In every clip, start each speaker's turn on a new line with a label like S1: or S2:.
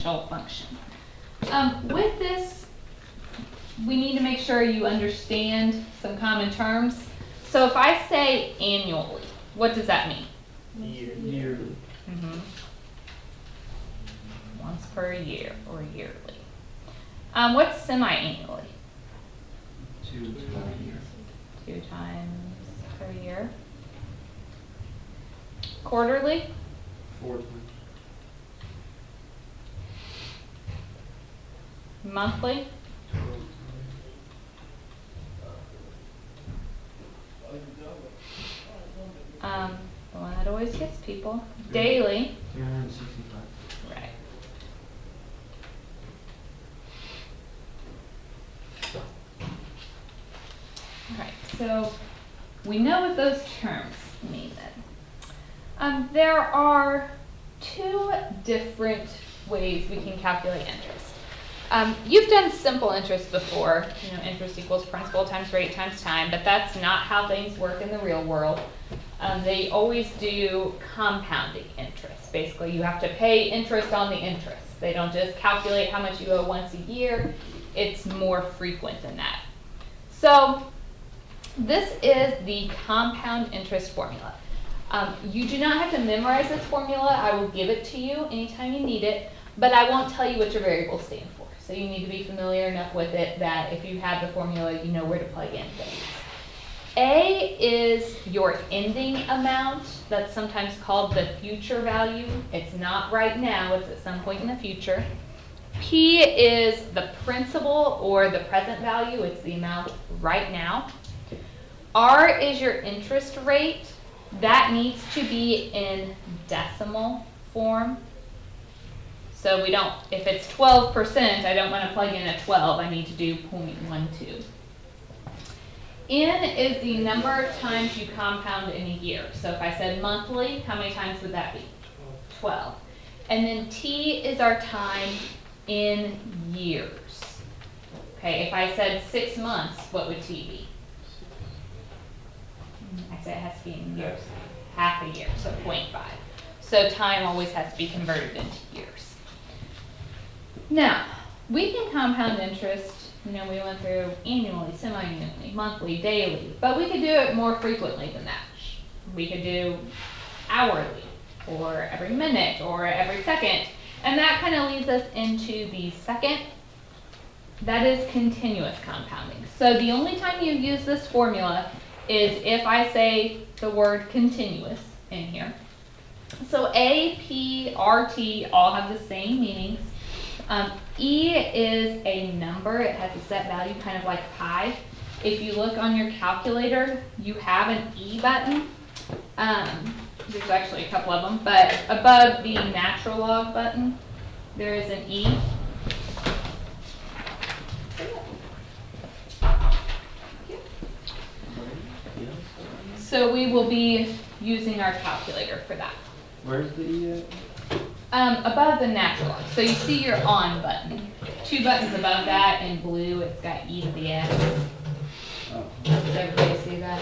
S1: function. With this, we need to make sure you understand some common terms. So if I say annually, what does that mean?
S2: Yearly.
S1: Once per year or yearly. What's semi-annually?
S2: 2 times a year.
S1: 2 times per year. Quarterly?
S2: 4 times.
S1: Monthly?
S2: 12 times.
S1: The one that always gets people. Daily.
S2: 365.
S1: Right. Alright, so we know what those terms mean then. There are 2 different ways we can calculate interest. You've done simple interest before, interest equals principal times rate times time, but that's not how things work in the real world. They always do compounding interest. Basically, you have to pay interest on the interest. They don't just calculate how much you owe once a year. It's more frequent than that. So this is the compound interest formula. You do not have to memorize this formula. I will give it to you anytime you need it, but I won't tell you what your variables stand for. So you need to be familiar enough with it that if you have the formula, you know where to plug in things. A is your ending amount. That's sometimes called the future value. It's not right now, it's at some point in the future. P is the principal or the present value. It's the amount right now. R is your interest rate. That needs to be in decimal form. So we don't, if it's 12%, I don't want to plug in a 12. I need to do 0.12. N is the number of times you compound in a year. So if I said monthly, how many times would that be? 12. And then T is our time in years. Okay, if I said 6 months, what would T be? I said it has to be in years. Half a year, so 0.5. So time always has to be converted into years. Now, we can compound interest. We went through annually, semi-annually, monthly, daily, but we could do it more frequently than that. We could do hourly, or every minute, or every second, and that kind of leads us into the second. That is continuous compounding. So the only time you use this formula is if I say the word continuous in here. So A, P, R, T all have the same meanings. E is a number. It has a set value, kind of like pi. If you look on your calculator, you have an E button. There's actually a couple of them, but above the natural log button, there is an E. So we will be using our calculator for that.
S2: Where's the E at?
S1: Above the natural log. So you see your on button. 2 buttons above that in blue, it's got E to the S.
S2: Oh.
S1: Does everybody see that?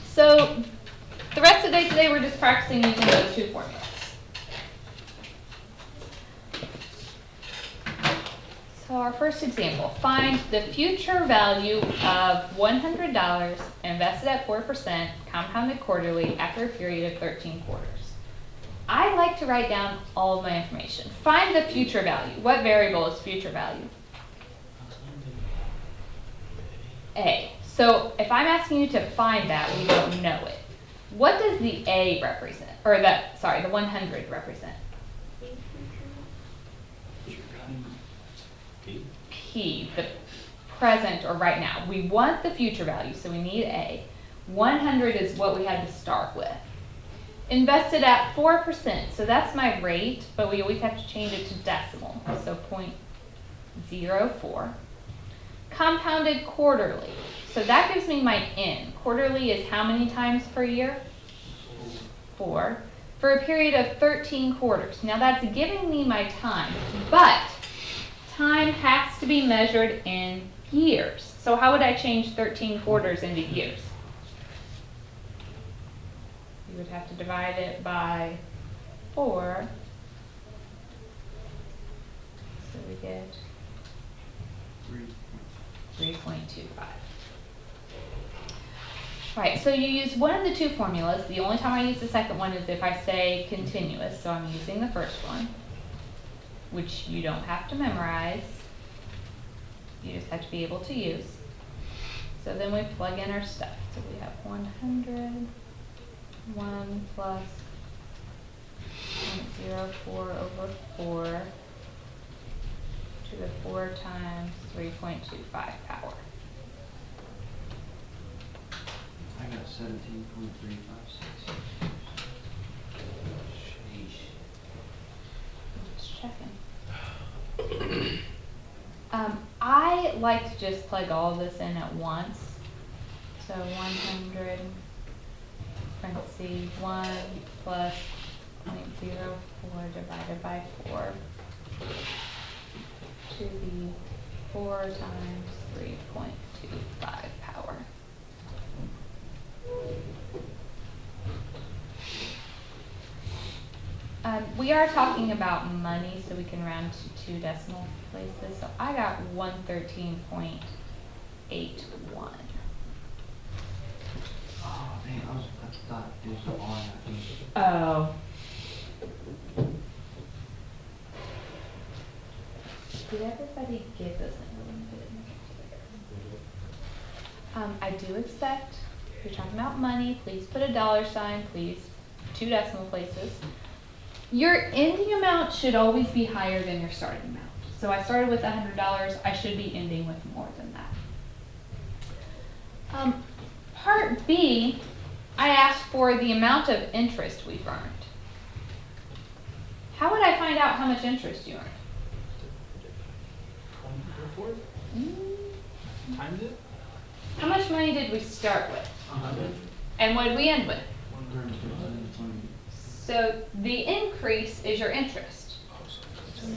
S1: So the rest of the day today, we're just practicing using those 2 formulas. So our first example, find the future value of $100 invested at 4%, compounded quarterly after a period of 13 quarters. I like to write down all of my information. Find the future value. What variable is future value? A. So if I'm asking you to find that, we don't know it. What does the A represent? Or the 100 represent? P, the present or right now. We want the future value, so we need A. 100 is what we had to start with. Invested at 4%, so that's my rate, but we always have to change it to decimal, so 0.04. Compounded quarterly, so that gives me my N. Quarterly is how many times per year? 4. For a period of 13 quarters. Now that's giving me my time, but time has to be measured in years. So how would I change 13 quarters into years? You would have to divide it by 4. So we get 3.25. Alright, so you use one of the two formulas. The only time I use the second one is if I say continuous, so I'm using the first one, which you don't have to memorize. You just have to be able to use. So then we plug in our stuff. So we have 100, 1 plus 0.04 over 4 to the 4 times 3.25 power.
S2: I got 17.356. Sheesh.
S1: Just checking. I like to just plug all of this in at once. So 100, parentheses 1 plus 0.04 divided by 4 to the 4 times 3.25 power. We are talking about money, so we can round to 2 decimal places. So I got 113.81.
S2: Oh, man, I thought it was an R.
S1: Oh. Did everybody get this? I do expect, if you're talking about money, please put a $sign, please, 2 decimal places. Your ending amount should always be higher than your starting amount. So I started with $100, I should be ending with more than that. Part B, I asked for the amount of interest we've earned. How would I find out how much interest you earned?
S3: Times it?
S1: How much money did we start with?
S2: 100.
S1: And what did we end with?
S2: 120.
S1: So the increase is your interest.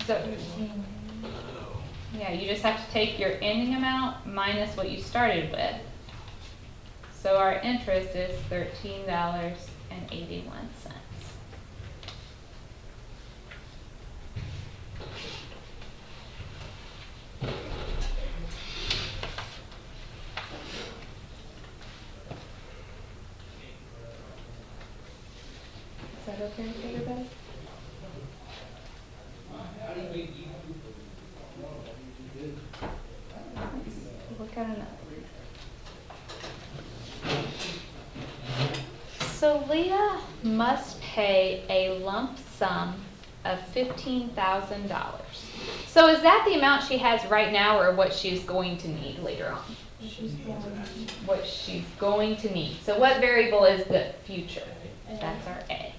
S1: So, yeah, you just have to take your ending amount minus what you started with. So our interest is $13.81. Is that okay with everybody? Look at another. So Leah must pay a lump sum of $15,000. So is that the amount she has right now or what she's going to need later on? What she's going to need. So what variable is the future? That's our A.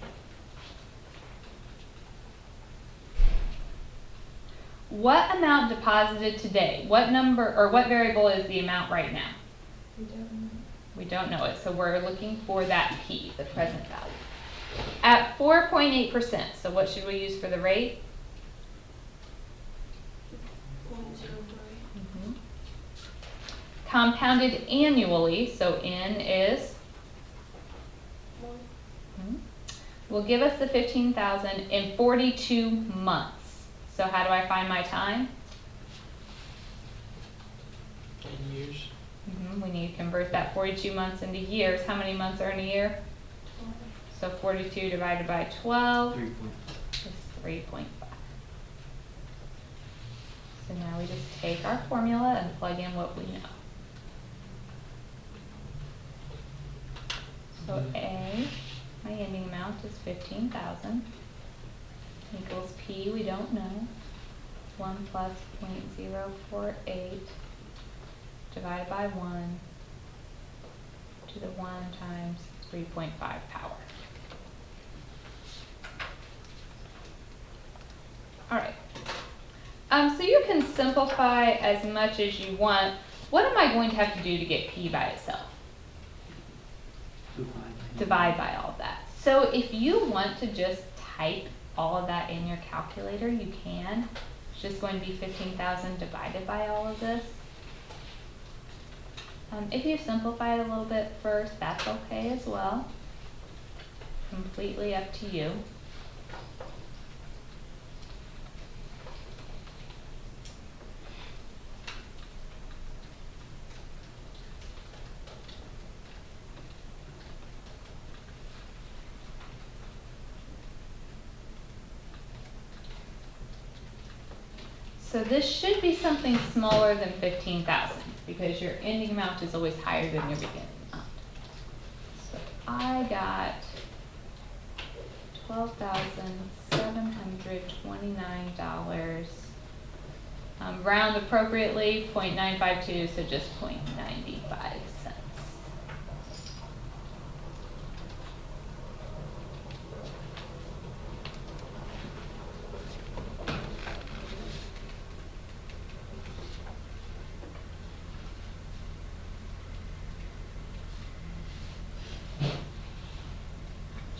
S1: What amount deposited today? What number or what variable is the amount right now? We don't know it, so we're looking for that P, the present value. At 4.8%, so what should we use for the rate? 0.03. Compounded annually, so N is? 1. Will give us the 15,000 in 42 months. So how do I find my time?
S3: In years.
S1: We need to convert that 42 months into years. How many months are in a year? 12. So 42 divided by 12 is 3.5. So now we just take our formula and plug in what we know. So A, my ending amount is 15,000. Equals P, we don't know. 1 plus 0.048 divided by 1 to the 1 times 3.5 power. All right. So you can simplify as much as you want. What am I going to have to do to get P by itself? Divide by all of that. So if you want to just type all of that in your calculator, you can. It's just going to be 15,000 divided by all of this. If you simplify it a little bit first, that's okay as well. Completely up to you. So this should be something smaller than 15,000 because your ending amount is always higher than your beginning amount. So I got $12,729. Round appropriately, 0.952, so just 0.95 cents.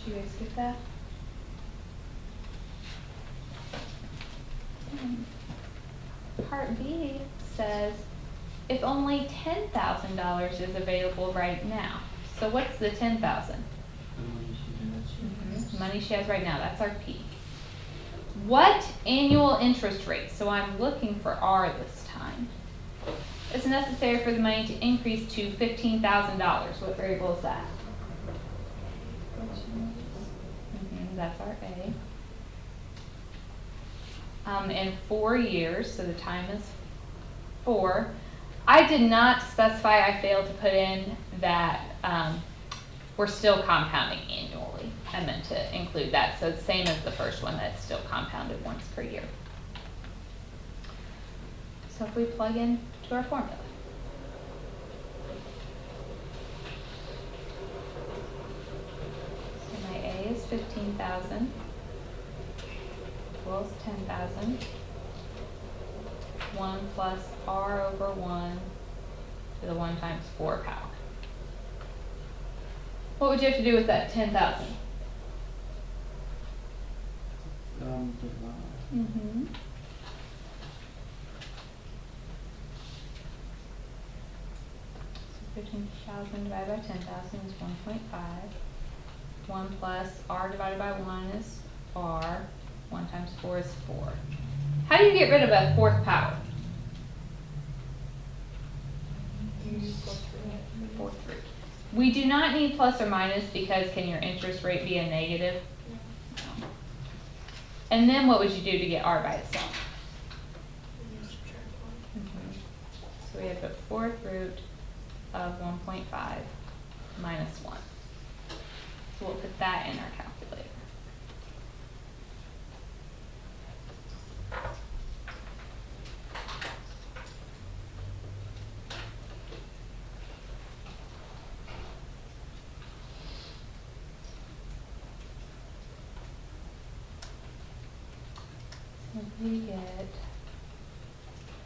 S1: Did you guys get that? Part B says, if only $10,000 is available right now. So what's the 10,000? Money she has right now, that's our P. What annual interest rate, so I'm looking for R this time, is necessary for the money to increase to $15,000? What variable is that? That's our A. In 4 years, so the time is 4. I did not specify, I failed to put in that we're still compounding annually. I meant to include that, so it's same as the first one, that's still compounded once per year. So if we plug in to our formula. So my A is 15,000 equals 10,000. 1 plus R over 1 to the 1 times 4 power. What would you have to do with that 10,000?
S2: Divide.
S1: So 15,000 divided by 10,000 is 1.5. 1 plus R divided by 1 is R. 1 times 4 is 4. How do you get rid of a 4th power? Fourth root. We do not need plus or minus because can your interest rate be a negative? No. And then what would you do to get R by itself? So we have the 4th root of 1.5 minus 1. So we'll put that in our calculator. So we get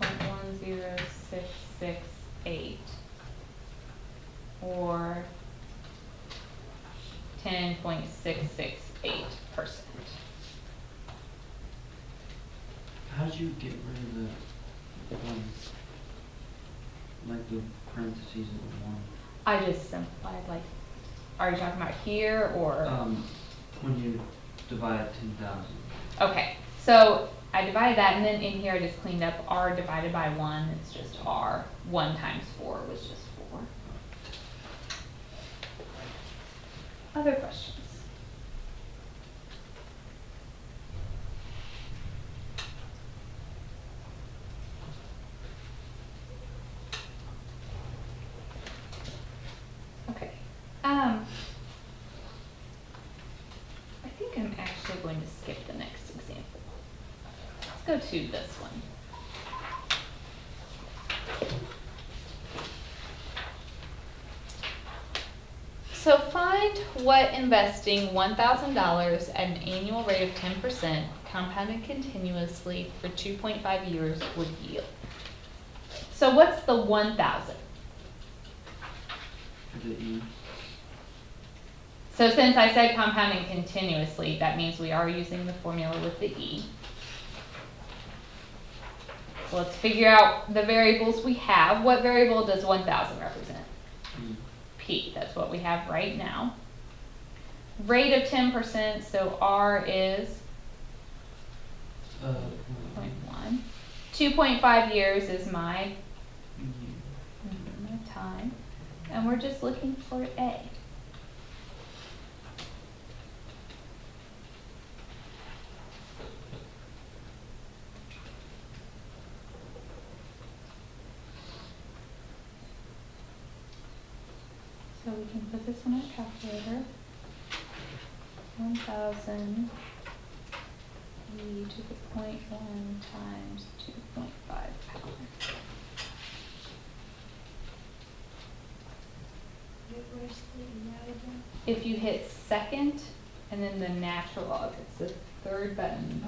S1: 0.10668 or 10.668%.
S2: How did you get rid of the, like the parentheses of the 1?
S1: I just simplified, like, are you talking about here or?
S2: When you divide 10,000.
S1: Okay, so I divided that and then in here I just cleaned up R divided by 1, it's just R. 1 times 4 was just 4. Other questions? Okay. I think I'm actually going to skip the next example. Let's go to this one. So find what investing $1,000 at an annual rate of 10% compounded continuously for 2.5 years would yield. So what's the 1,000?
S2: The E.
S1: So since I said compounding continuously, that means we are using the formula with the E. So let's figure out the variables we have. What variable does 1,000 represent? P, that's what we have right now. Rate of 10%, so R is 0.1. 2.5 years is my time. And we're just looking for A. we can put this in our calculator. 1,000 e to the 0.1 times 2.5 power. If you hit second and then the natural log, it's the third button.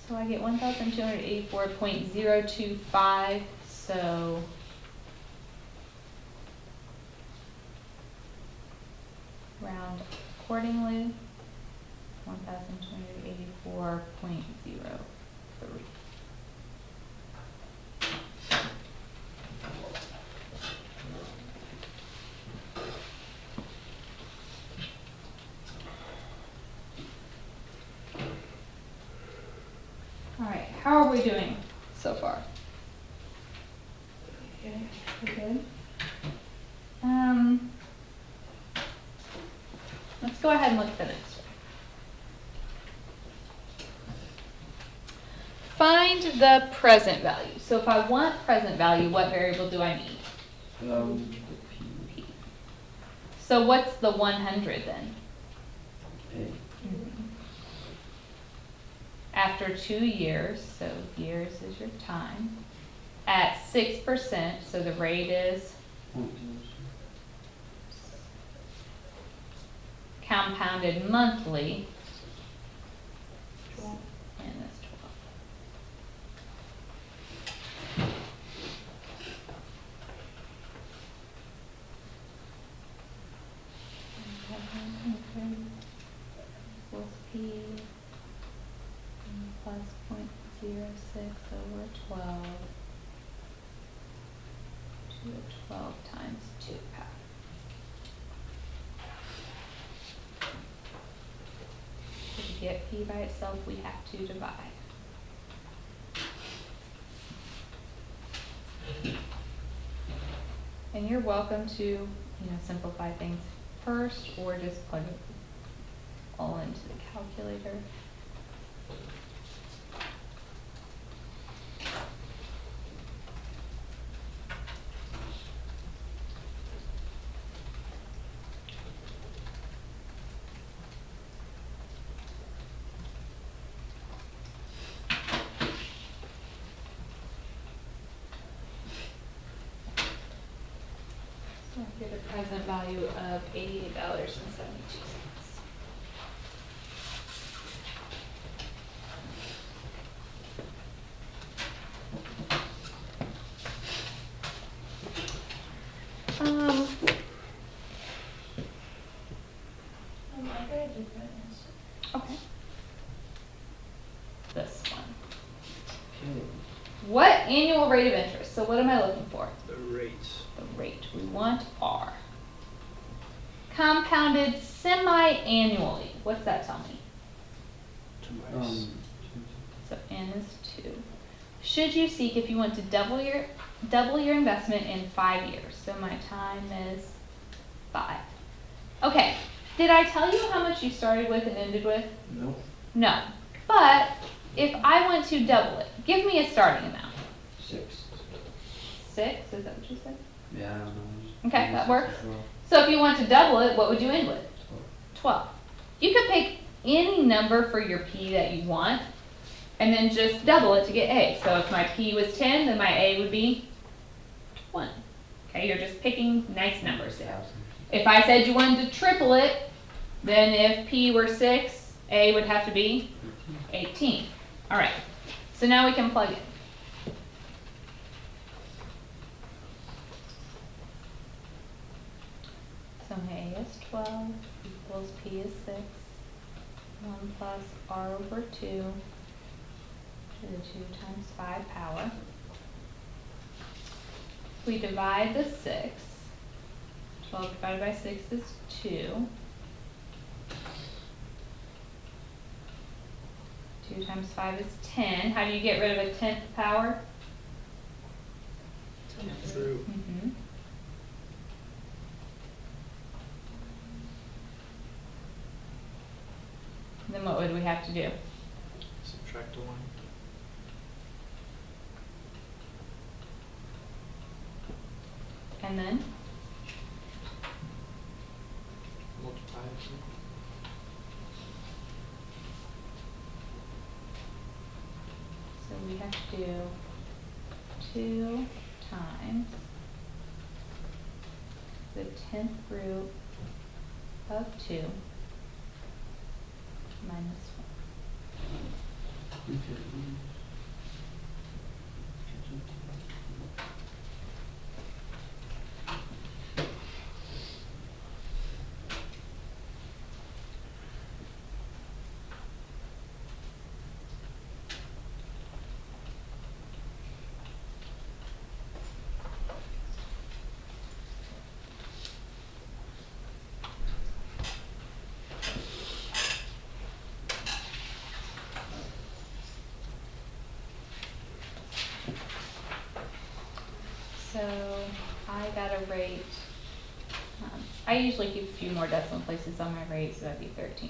S1: So I get 1,284.025, so round accordingly, 1,284.03. All right, how are we doing so far?
S4: Okay.
S1: We're good. Let's go ahead and look at the next one. Find the present value. So if I want present value, what variable do I need?
S2: The P.
S1: So what's the 100 then?
S2: A.
S1: After 2 years, so years is your time, at 6%, so the rate is compounded monthly, and that's 12. Equals P plus 0.06 over 12 to the 12 times 2 power. So to get P by itself, we have to divide. And you're welcome to, simplify things first or just plug it all into the calculator. So I get a present value of $88.72.
S4: I got a different answer.
S1: Okay. This one.
S2: Okay.
S1: What annual rate of interest? So what am I looking for?
S3: The rates.
S1: The rate. We want R. Compounded semi-annually. What's that tell me?
S3: Twice.
S1: So N is 2. Should you seek if you want to double your investment in 5 years? So my time is 5. Okay. Did I tell you how much you started with and ended with?
S2: Nope.
S1: No. But if I want to double it, give me a starting amount.
S2: 6.
S1: 6? Is that what you said?
S2: Yeah, I don't know.
S1: Okay, that works.
S2: 12.
S1: So if you want to double it, what would you end with? 12. You could pick any number for your P that you want, and then just double it to get A. So if my P was 10, then my A would be 1. Okay, you're just picking nice numbers there. If I said you wanted to triple it, then if P were 6, A would have to be 18. All right, so now we can plug in. So my A is 12 equals P is 6. 1 plus R over 2 to the 2 times 5 power. We divide the 6. 12 divided by 6 is 2. 2 times 5 is 10. How do you get rid of a 10th power?
S3: True.
S1: Then what would we have to do?
S3: Subtract 1.
S1: And then
S3: Multiply it.
S1: so we have to do 2 times the 10th root of 2 minus 1.
S2: Okay.
S1: So I got a rate, I usually keep a few more decimal places on my rate, so that'd be 13.355%.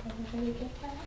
S1: Everybody get that?